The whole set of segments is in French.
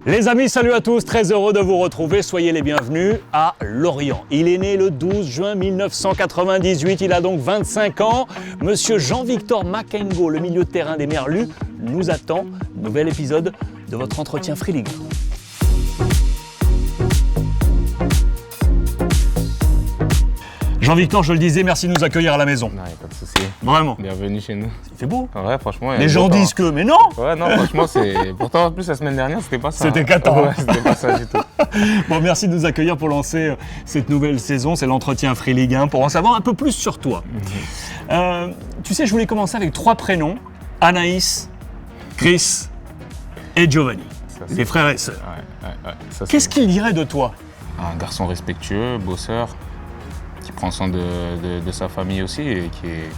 Les amis, salut à tous, très heureux de vous retrouver, soyez les bienvenus à Lorient. Il est né le 12 juin 1998, il a donc 25 ans. Monsieur Jean-Victor Makengo, le milieu de terrain des Merlus, nous attend. Nouvel épisode de votre entretien Free League. Jean-Victor, je le disais, merci de nous accueillir à la maison. Non, y a pas de souci. Vraiment. Bienvenue chez nous. Il fait beau. Ouais, franchement. Les gens disent que, mais non. Ouais, non, franchement, c'est. Pourtant, en plus, la semaine dernière, c'était pas ça. C'était Qatar. Ouais, c'était pas ça du tout. Bon, merci de nous accueillir pour lancer cette nouvelle saison. C'est l'entretien Free League 1 pour en savoir un peu plus sur toi. Tu sais, je voulais commencer avec 3 prénoms. Anaïs, Chris et Giovanni. Ça, les frères et sœurs. Ouais. Ça, Qu'est-ce qu'ils diraient de toi? Un garçon respectueux, bosseur, qui prend soin de sa famille aussi et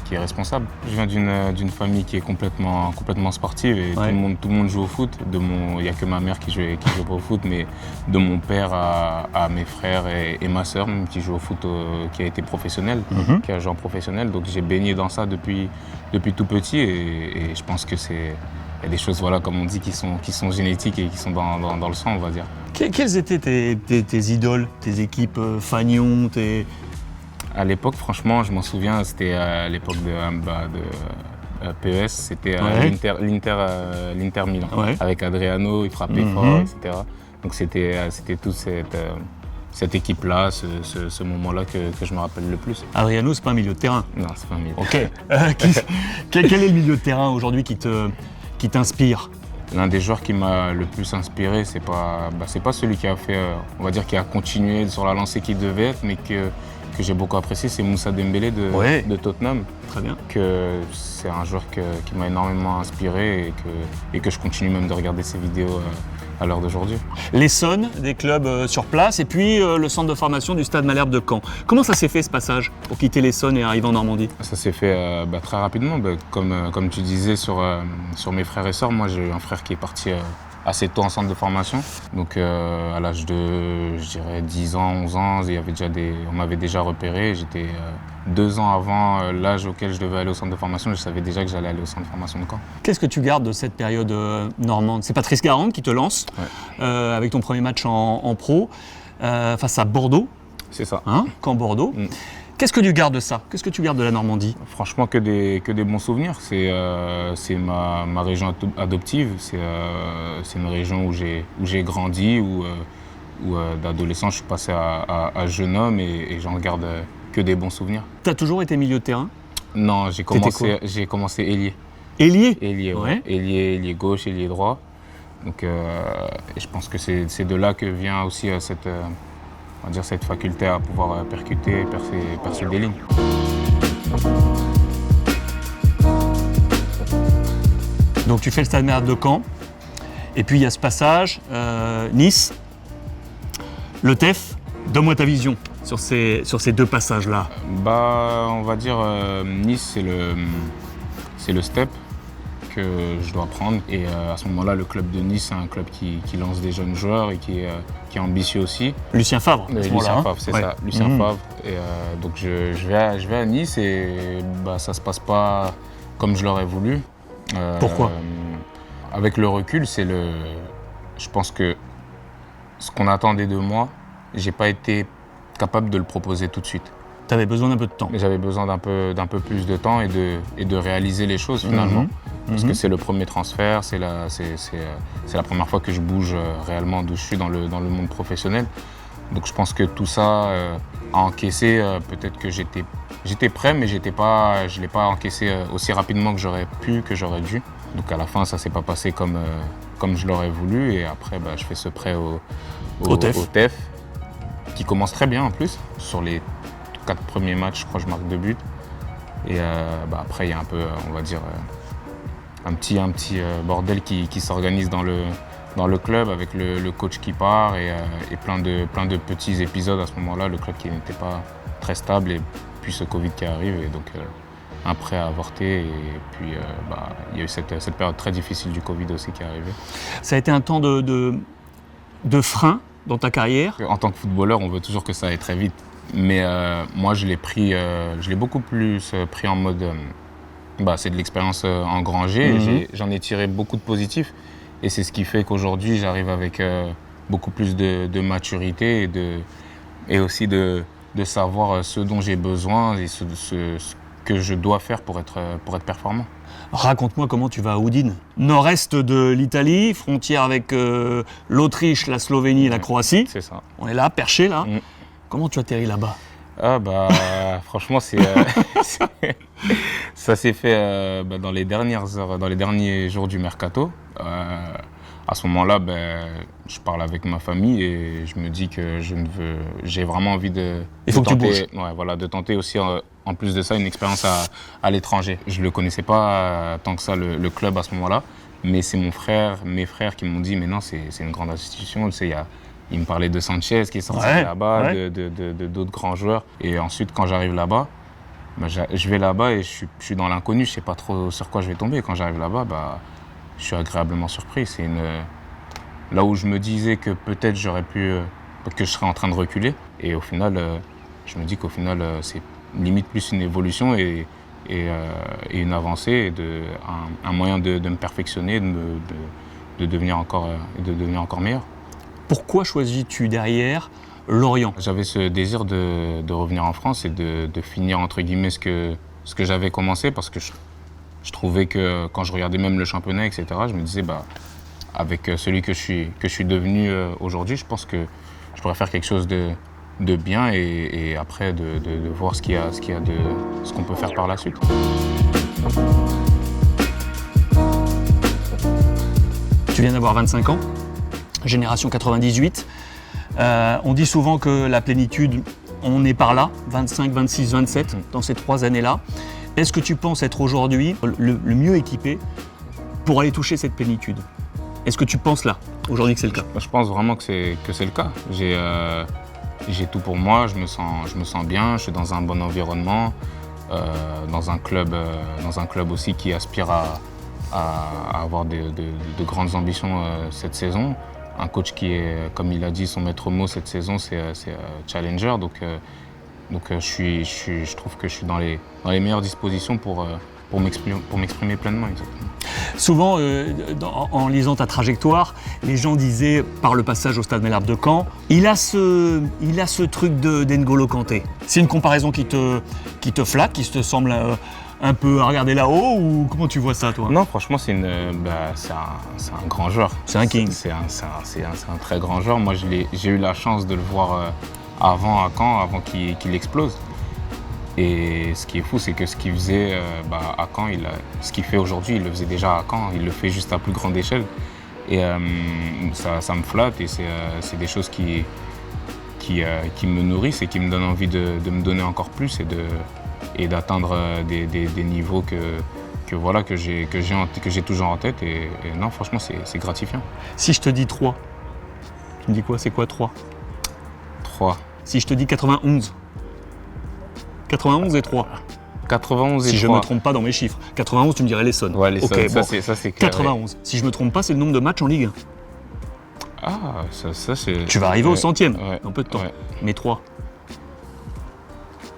qui est responsable. Je viens d'une famille qui est complètement sportive et Ouais. tout le monde joue au foot. Il n'y a que ma mère qui joue pas au foot, mais de mon père à mes frères et ma sœur même, qui joue au foot, qui a été professionnel, qui a joué en professionnel. Donc j'ai baigné dans ça depuis tout petit et je pense que il y a des choses, voilà, comme on dit, qui sont génétiques et qui sont dans le sang, on va dire. Quelles étaient tes idoles, tes équipes Fagnon, À l'époque, franchement, je m'en souviens, c'était à l'époque de PES, c'était Ouais. l'Inter Milan. Ouais. Avec Adriano, il frappait fort, etc. Donc c'était toute cette équipe-là, ce moment-là que je me rappelle le plus. Adriano, c'est pas un milieu de terrain. Non, c'est pas un milieu. Ok. Quel est le milieu de terrain aujourd'hui qui t'inspire? L'un des joueurs qui m'a le plus inspiré, c'est pas celui qui a fait, on va dire, qui a continué sur la lancée qu'il devait être, mais que j'ai beaucoup apprécié, c'est Moussa Dembélé de Tottenham. Très bien. C'est un joueur qui m'a énormément inspiré et que je continue même de regarder ses vidéos à l'heure d'aujourd'hui. L'Essonne, des clubs sur place, et puis le centre de formation du Stade Malherbe de Caen. Comment ça s'est fait ce passage pour quitter l'Essonne et arriver en Normandie? Ça s'est fait très rapidement. Comme tu disais sur mes frères et sœurs, moi j'ai eu un frère qui est parti assez tôt en centre de formation. Donc à l'âge de, je dirais, 10 ans, 11 ans, on m'avait déjà repéré. J'étais 2 ans avant l'âge auquel je devais aller au centre de formation. Je savais déjà que j'allais aller au centre de formation de Caen. Qu'est-ce que tu gardes de cette période normande? C'est Patrice Garande qui te lance avec ton premier match en pro face à Bordeaux, C'est ça. Caen-Bordeaux. Qu'est-ce que tu gardes de ça? Qu'est-ce que tu gardes de la Normandie? Franchement, que des bons souvenirs. C'est ma région adoptive. C'est une région où j'ai grandi, où d'adolescent je suis passé à jeune homme et j'en garde que des bons souvenirs. Tu as toujours été milieu de terrain? Non, j'ai commencé ailier. Ailier? Ailier, ouais. Ailier gauche, ailier droit. Donc et je pense que c'est de là que vient aussi on va dire cette faculté à pouvoir percuter et percer des lignes. Donc tu fais le Stade Malherbe de Caen, et puis il y a ce passage, Nice, le TEF. Donne-moi ta vision sur ces 2 passages-là. On va dire Nice, c'est le step que je dois prendre. Et à ce moment-là, le club de Nice, c'est un club qui lance des jeunes joueurs et qui est ambitieux aussi. Lucien Favre, à ce moment-là, Lucien Favre, c'est Ouais. ça, Lucien Favre. Et donc je vais à Nice et ça se passe pas comme je l'aurais voulu. Pourquoi? Avec le recul, je pense que ce qu'on attendait de moi, j'ai pas été capable de le proposer tout de suite. Tu avais besoin d'un peu de temps. Mais j'avais besoin d'un peu plus de temps et de réaliser les choses finalement. Parce que c'est le premier transfert, c'est la première fois que je bouge réellement d'où je suis dans le monde professionnel. Donc je pense que tout ça a encaissé, peut-être que j'étais prêt, mais je ne l'ai pas encaissé aussi rapidement que j'aurais pu, que j'aurais dû. Donc à la fin, ça ne s'est pas passé comme je l'aurais voulu. Et après, je fais ce prêt au TEF, qui commence très bien en plus. Sur les 4 premiers matchs, je crois que je marque 2 buts. Et après, il y a un peu, on va dire, un petit bordel qui s'organise dans le club avec le coach qui part et plein de petits épisodes à ce moment-là. Le club qui n'était pas très stable et puis ce Covid qui arrive. Et donc, un prêt à avorter et puis il y a eu cette période très difficile du Covid aussi qui est arrivée. Ça a été un temps de frein dans ta carrière? En tant que footballeur, on veut toujours que ça aille très vite. Mais moi, je l'ai beaucoup plus pris en mode c'est de l'expérience engrangée. J'en ai tiré beaucoup de positifs. Et c'est ce qui fait qu'aujourd'hui, j'arrive avec beaucoup plus de maturité et aussi de savoir ce dont j'ai besoin et ce que je dois faire pour être performant. Raconte-moi comment tu vas à Udine. Nord-est de l'Italie, frontière avec l'Autriche, la Slovénie et la Croatie. C'est ça. On est là, perché là. Comment tu atterris là-bas? Ah bah franchement ça s'est fait dans les dernières heures, dans les derniers jours du mercato. À ce moment-là, je parle avec ma famille et je me dis que j'ai vraiment envie de tenter, de tenter aussi en plus de ça une expérience à l'étranger. Je ne le connaissais pas tant que ça le club à ce moment-là, mais c'est mes frères qui m'ont dit mais non c'est une grande institution, tu sais, ils me parlaient de Sanchez qui est sorti là-bas, de d'autres grands joueurs. Et ensuite quand j'arrive là-bas, je vais là-bas et je suis dans l'inconnu, je ne sais pas trop sur quoi je vais tomber. Quand j'arrive là-bas, je suis agréablement surpris. C'est là où je me disais que peut-être que je serais en train de reculer. Et au final, je me dis qu'au final, c'est limite plus une évolution et une avancée, et un moyen de me perfectionner, de devenir encore meilleur. Pourquoi choisis-tu derrière Lorient? J'avais ce désir de revenir en France et de finir entre guillemets ce que j'avais commencé, parce que je trouvais que quand je regardais même le championnat, etc., je me disais, avec celui que je suis devenu aujourd'hui, je pense que je pourrais faire quelque chose de bien et après de voir ce qu'on peut faire par la suite. Tu viens d'avoir 25 ans, génération 98. On dit souvent que la plénitude, on est par là, 25, 26, 27, dans ces 3 années-là. Est-ce que tu penses être aujourd'hui le mieux équipé pour aller toucher cette plénitude? Est-ce que tu penses là, aujourd'hui, que c'est le cas? Je pense vraiment que c'est le cas. J'ai tout pour moi, je me sens bien, je suis dans un bon environnement, dans un club aussi qui aspire à avoir de grandes ambitions cette saison. Un coach qui est, comme il a dit, son maître mot cette saison, c'est challenger. Donc je trouve que je suis dans les meilleures dispositions pour m'exprimer pleinement. Exactement. Souvent, en lisant ta trajectoire, les gens disaient, par le passage au Stade Malherbe de Caen, il a ce truc d'N'Golo Kanté. C'est une comparaison qui te flatte, qui te semble un peu à regarder là-haut, ou comment tu vois ça, toi? Non, franchement, c'est un grand joueur. C'est un king. C'est un très grand joueur. Moi, j'ai eu la chance de le voir avant à Caen, avant qu'il explose. Et ce qui est fou, c'est que ce qu'il faisait à Caen, ce qu'il fait aujourd'hui, il le faisait déjà à Caen. Il le fait juste à plus grande échelle. Et ça me flatte et c'est des choses qui me nourrissent et qui me donnent envie de me donner encore plus et d'atteindre des niveaux que j'ai toujours en tête. Et non, franchement, c'est gratifiant. Si je te dis 3, tu me dis quoi? C'est quoi 3? 3. Si je te dis 91. 91 et 3. 91 et 3. Si je ne me trompe pas dans mes chiffres. 91, tu me dirais l'Essonne. Ouais, l'Essonne, okay, ça c'est clair. 91. Si je ne me trompe pas, c'est le nombre de matchs en Ligue 1. Ah, ça c'est... Tu vas arriver au centième dans peu de temps. Ouais. Mais 3.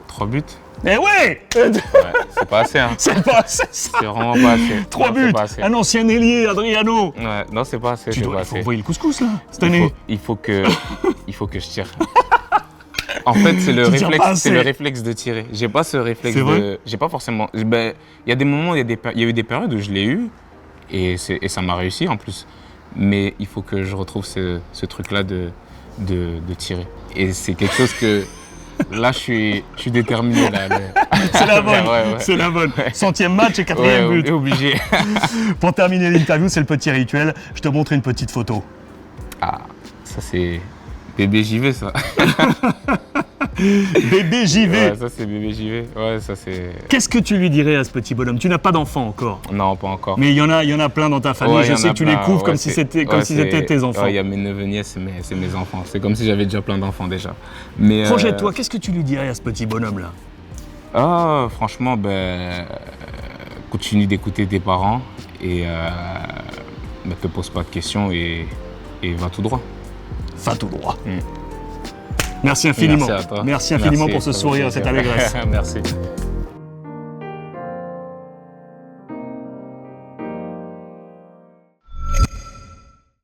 3 buts? Mais ouais, c'est pas assez, hein. C'est pas assez, ça. C'est vraiment pas assez. 3 buts, un ancien ailier, Adriano. Ouais, non, c'est pas assez. Il faut envoyer le couscous, là, cette année. Il faut que je tire. En fait, c'est le réflexe de tirer. J'ai pas ce réflexe j'ai pas forcément... Il y a des moments, il y a eu des périodes où je l'ai eu et ça m'a réussi en plus. Mais il faut que je retrouve ce truc-là de tirer. Et c'est quelque chose que... Là, je suis déterminé. Là, c'est la bonne, c'est la bonne. 100e match et 4e but. Obligé. Pour terminer l'interview, c'est le petit rituel. Je te montre une petite photo. Ah, ça c'est bébé JV, ça. Bébé JV. Ouais, ça c'est bébé JV. Ouais, ça c'est... Qu'est-ce que tu lui dirais à ce petit bonhomme? Tu n'as pas d'enfant encore. Non, pas encore. Mais il y en a plein dans ta famille. Je sais que tu les couvres comme si c'était tes enfants. Il y a mes neveux nièces, c'est mes enfants. C'est comme si j'avais déjà plein d'enfants déjà. Projette-toi, qu'est-ce que tu lui dirais à ce petit bonhomme-là? Ah, franchement, continue d'écouter tes parents et ne te pose pas de questions et va tout droit. Va tout droit. Merci infiniment. Merci à toi. Merci infiniment pour ce sourire, cette allégresse. Merci.